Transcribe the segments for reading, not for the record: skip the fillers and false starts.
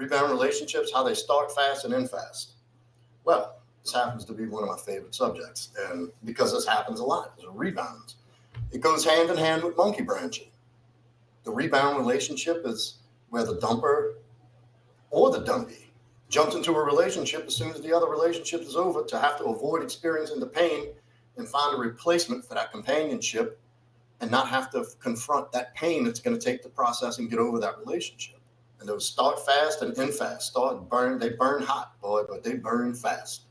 rebound relationships, how they start fast and end fast. Well, this happens to be one of my favorite subjects, and because this happens a lot, there's rebounds. It goes hand in hand with monkey branching. The rebound relationship is where the dumper or the dumpy jumps into a relationship as soon as the other relationship is over to have to avoid experiencing the pain and find a replacement for that companionship and not have to confront that pain it's going to take to process and get over that relationship. And those start fast and end fast. They burn hot, boy, but they burn fast.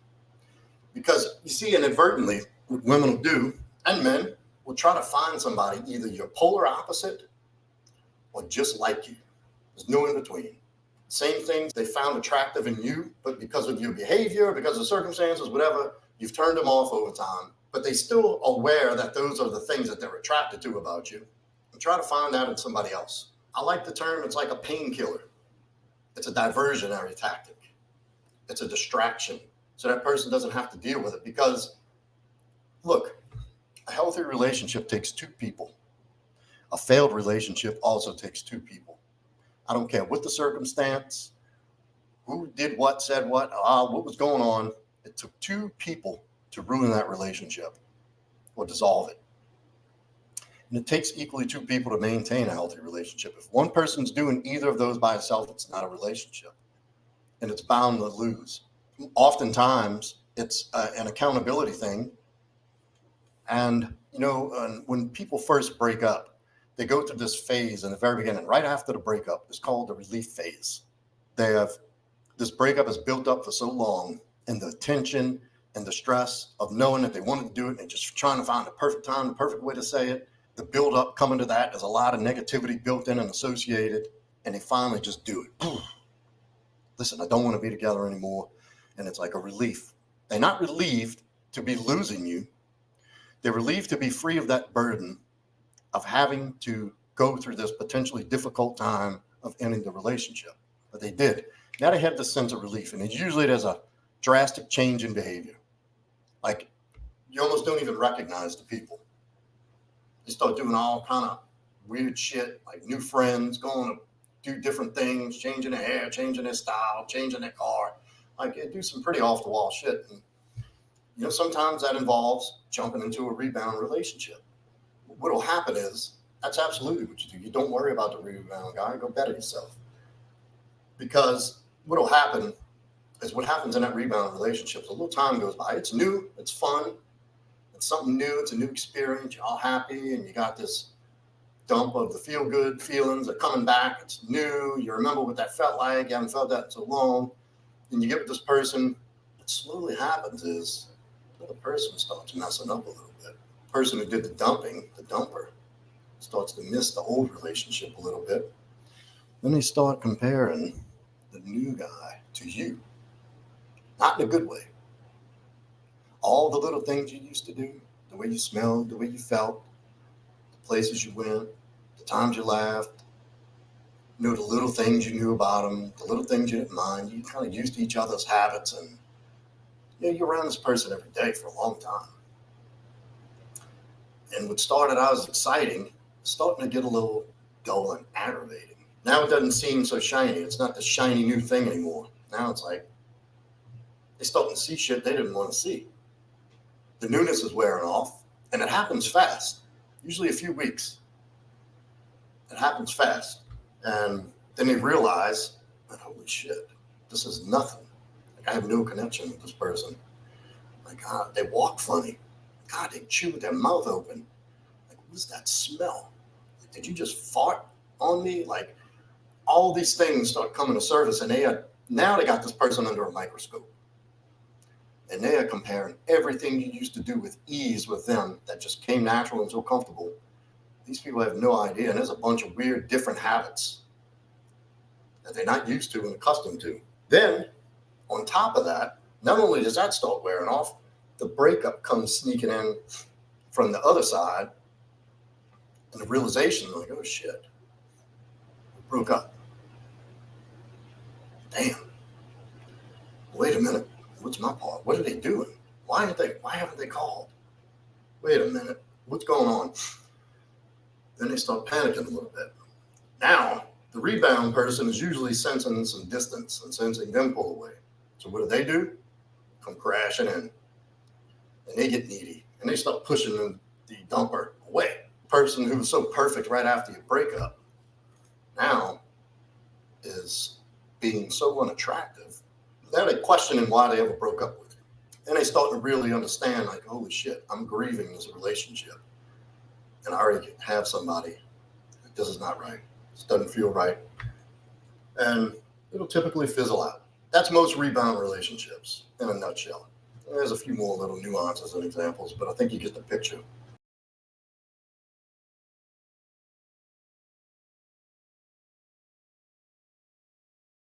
Because you see, inadvertently, what women will do, and men, will try to find somebody, either your polar opposite or just like you. There's no in between. Same things they found attractive in you, but because of your behavior, because of circumstances, whatever, you've turned them off over time. But they still are aware that those are the things that they're attracted to about you, and try to find that in somebody else. I like the term, it's like a painkiller. It's a diversionary tactic. It's a distraction. So that person doesn't have to deal with it. Because, look, a healthy relationship takes two people. A failed relationship also takes two people. I don't care what the circumstance, who did what, said what was going on. It took two people to ruin that relationship or dissolve it. And it takes equally two people to maintain a healthy relationship. If one person's doing either of those by itself, it's not a relationship. And it's bound to lose. Oftentimes, it's an accountability thing. And, when people first break up, they go through this phase in the very beginning, right after the breakup. It's called the relief phase. This breakup is built up for so long, and the tension and the stress of knowing that they wanted to do it and just trying to find the perfect time, the perfect way to say it. The build up coming to that, there's a lot of negativity built in and associated, and they finally just do it. Listen, I don't want to be together anymore. And it's like a relief. They're not relieved to be losing you. They're relieved to be free of that burden of having to go through this potentially difficult time of ending the relationship. But they did. Now they have this sense of relief. And usually there's a drastic change in behavior. Like, you almost don't even recognize the people. They start doing all kind of weird shit, like new friends, going to do different things, changing their hair, changing their style, changing their car. Like, they do some pretty off-the-wall shit. And, sometimes that involves jumping into a rebound relationship. What will happen is, that's absolutely what you do. You don't worry about the rebound guy. Go better yourself. Because what will happen is what happens in that rebound relationship. A little time goes by. It's new. It's fun. It's something new. It's a new experience. You're all happy, and you got this dump of the feel-good feelings are coming back. It's new. You remember what that felt like. You haven't felt that in so long. And you get with this person. What slowly happens is the person starts messing up a little bit. The person who did the dumping, the dumper, starts to miss the old relationship a little bit. Then they start comparing the new guy to you. Not in a good way. All the little things you used to do, the way you smelled, the way you felt, the places you went, the times you laughed, the little things you knew about them, the little things you didn't mind. You kind of used to each other's habits, and you're around this person every day for a long time. And what started out as exciting is starting to get a little dull and aggravating. Now it doesn't seem so shiny. It's not the shiny new thing anymore. Now it's like they're starting to see shit they didn't want to see. The newness is wearing off, and it happens fast, usually a few weeks. It happens fast. And then they realize, holy shit, this is nothing. Like, I have no connection with this person. Like, God, they walk funny. God, they chew with their mouth open. Like, what is that smell? Like, did you just fart on me? Like, all these things start coming to surface, and now they got this person under a microscope. And they are comparing everything you used to do with ease with them that just came natural and so comfortable. These people have no idea, and there's a bunch of weird, different habits that they're not used to and accustomed to. Then, on top of that, not only does that start wearing off, the breakup comes sneaking in from the other side, and the realization, like, oh shit, we broke up. Damn. Wait a minute. What's my part? What are they doing? Why haven't they called? Wait a minute. What's going on? Then they start panicking a little bit. Now, The rebound person is usually sensing some distance and sensing them pull away. So what do? Come crashing in. And they get needy. And they start pushing the dumper away. The person who was so perfect right after your breakup now is being so unattractive. Now they're questioning why they ever broke up with you. And they start to really understand, like, holy shit, I'm grieving this relationship. And I already have somebody. This is not right. This doesn't feel right. And it'll typically fizzle out. That's most rebound relationships in a nutshell. There's a few more little nuances and examples, but I think you get the picture.